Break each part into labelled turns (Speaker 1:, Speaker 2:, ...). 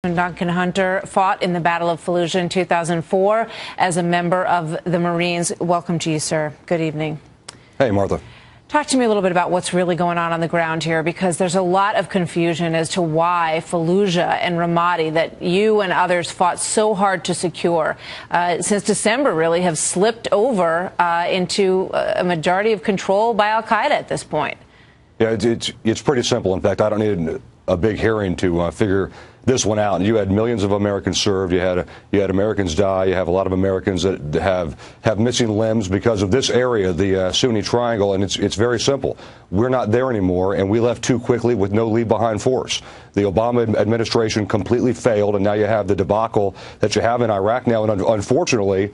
Speaker 1: Duncan Hunter fought in the Battle of Fallujah in 2004 as a member of the Marines. Welcome to you, sir. Good evening.
Speaker 2: Hey, Martha.
Speaker 1: Talk to me a little bit about what's really going on the ground here, because there's a lot of confusion as to why Fallujah and Ramadi, that you and others fought so hard to secure, since December really have slipped over into a majority of control by al-Qaeda at this point.
Speaker 2: Yeah, it's pretty simple. In fact, I don't need a big hearing to figure this one out. And you had millions of Americans served. You had Americans die. You have a lot of Americans that have missing limbs because of this area, the Sunni Triangle. And it's very simple. We're not there anymore, and we left too quickly with no leave behind force. The Obama administration completely failed, and now you have the debacle that you have in Iraq now. And unfortunately,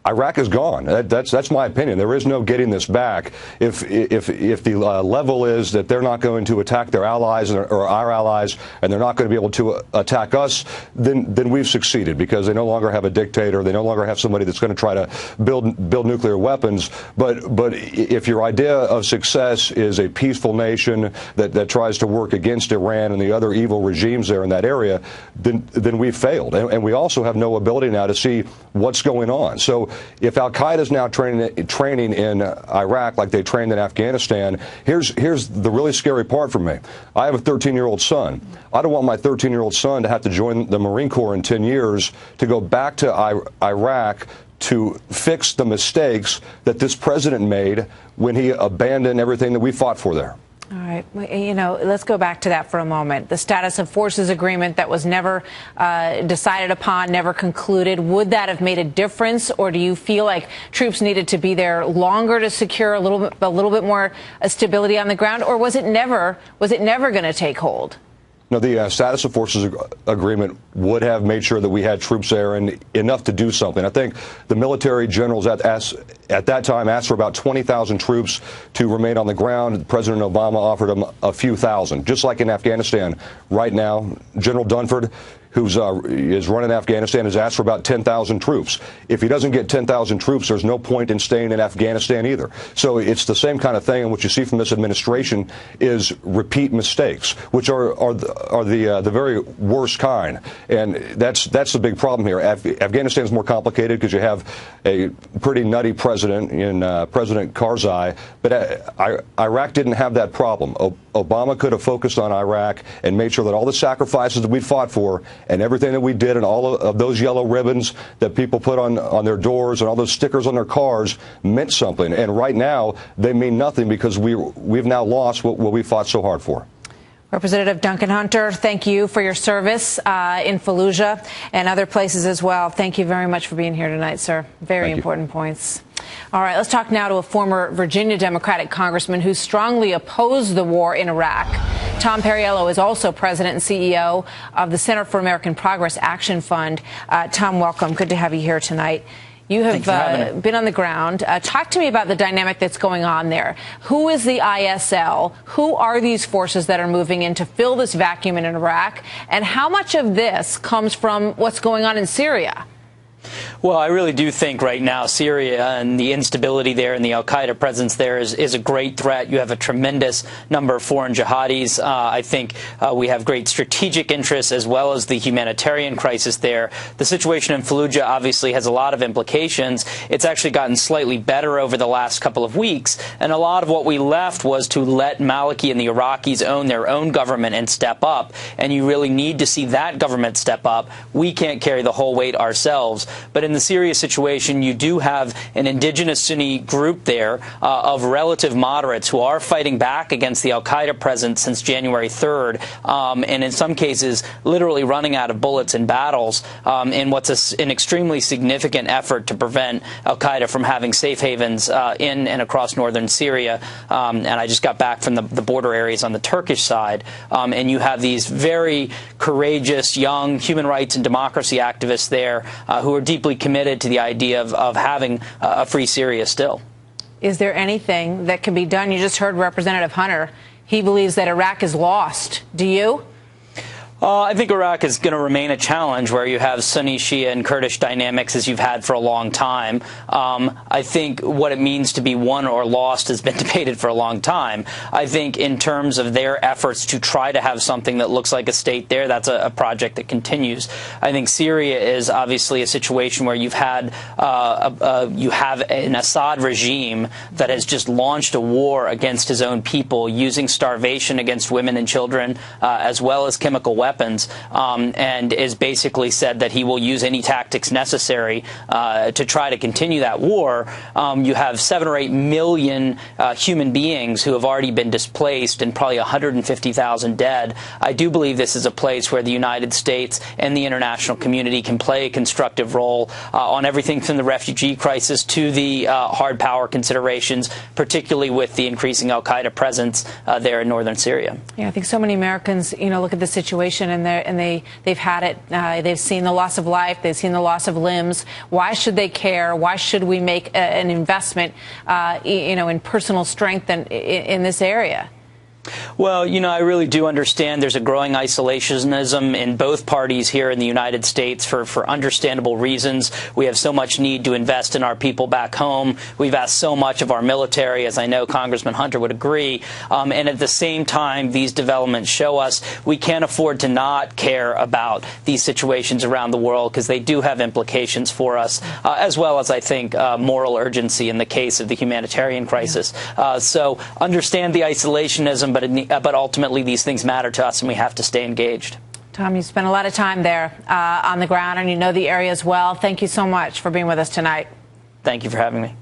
Speaker 2: Iraq is gone. That's my opinion. There is no getting this back. If the level is that they're not going to attack their allies or our allies, and they're not going to be able to attack us, then we've succeeded, because they no longer have a dictator. They no longer have somebody that's going to try to build nuclear weapons. But if your idea of success is a peaceful nation that tries to work against Iran and the other evil regimes there in that area, then we've failed. And we also have no ability now to see what's going on. So if al-Qaeda is now training in Iraq like they trained in Afghanistan, here's the really scary part for me. I have a 13-year-old son. I don't want my 13-year-old son to have to join the Marine Corps in 10 years to go back to Iraq to fix the mistakes that this president made when he abandoned everything that we fought for there.
Speaker 1: All right. You know, let's go back to that for a moment. The status of forces agreement that was never decided upon, never concluded. Would that have made a difference, or do you feel like troops needed to be there longer to secure a little bit more stability on the ground, or was it never going to take hold?
Speaker 2: No, the status of forces agreement would have made sure that we had troops there and enough to do something. I think the military generals at that time asked for about 20,000 troops to remain on the ground. President Obama offered them a few thousand, just like in Afghanistan. Right now, General Dunford, who's is running Afghanistan, has asked for about 10,000 troops. If he doesn't get 10,000 troops, there's no point in staying in Afghanistan either. So it's the same kind of thing, and what you see from this administration is repeat mistakes, which are the very worst kind. And that's the big problem here. Afghanistan is more complicated because you have a pretty nutty president in President Karzai, but Iraq didn't have that problem. Obama could have focused on Iraq and made sure that all the sacrifices that we fought for and everything that we did and all of those yellow ribbons that people put on their doors and all those stickers on their cars meant something. And right now, they mean nothing because we've now lost what we fought so hard for.
Speaker 1: Representative Duncan Hunter, thank you for your service in Fallujah and other places as well. Thank you very much for being here tonight, sir. Very important points. All right, let's talk now to a former Virginia Democratic congressman who strongly opposed the war in Iraq. Tom Perriello is also president and CEO of the Center for American Progress Action Fund. Tom, welcome. Good to have you here tonight. You have been on the ground. Talk to me about the dynamic that's going on there. Who is the ISL? Who are these forces that are moving in to fill this vacuum in Iraq? And how much of this comes from what's going on in Syria?
Speaker 3: Well, I really do think right now Syria and the instability there and the al-Qaeda presence there is a great threat. You have a tremendous number of foreign jihadis. I think we have great strategic interests as well as the humanitarian crisis there. The situation in Fallujah obviously has a lot of implications. It's actually gotten slightly better over the last couple of weeks, and a lot of what we left was to let Maliki and the Iraqis own their own government and step up, and you really need to see that government step up. We can't carry the whole weight ourselves. But in the Syria situation, you do have an indigenous Sunni group there of relative moderates who are fighting back against the al-Qaeda presence since January 3rd, and in some cases literally running out of bullets in battles in what's an extremely significant effort to prevent al-Qaeda from having safe havens in and across northern Syria. And I just got back from the border areas on the Turkish side, and you have these very courageous young human rights and democracy activists there who are deeply committed to the idea of having a free Syria still.
Speaker 1: Is there anything that can be done? You just heard Representative Hunter. He believes that Iraq is lost. Do you?
Speaker 3: I think Iraq is going to remain a challenge where you have Sunni, Shia, and Kurdish dynamics as you've had for a long time. I think what it means to be won or lost has been debated for a long time. I think in terms of their efforts to try to have something that looks like a state there, that's a project that continues. I think Syria is obviously a situation where you've had you have an Assad regime that has just launched a war against his own people, using starvation against women and children, as well as chemical weapons. And is basically said that he will use any tactics necessary to try to continue that war. You have 7 or 8 million human beings who have already been displaced and probably 150,000 dead. I do believe this is a place where the United States and the international community can play a constructive role on everything from the refugee crisis to the hard power considerations, particularly with the increasing al-Qaeda presence there in northern Syria.
Speaker 1: Yeah, I think so many Americans, look at the situation and they've had it. They've seen the loss of life. They've seen the loss of limbs. Why should they care? Why should we make an investment, in personal strength and in this area?
Speaker 3: Well, I really do understand there's a growing isolationism in both parties here in the United States for understandable reasons. We have so much need to invest in our people back home. We've asked so much of our military, as I know Congressman Hunter would agree. And at the same time, these developments show us we can't afford to not care about these situations around the world because they do have implications for us, as well as, I think, moral urgency in the case of the humanitarian crisis. So understand the isolationism, but ultimately these things matter to us and we have to stay engaged.
Speaker 1: Tom, you spent a lot of time there on the ground and you know the area as well. Thank you so much for being with us tonight.
Speaker 3: Thank you for having me.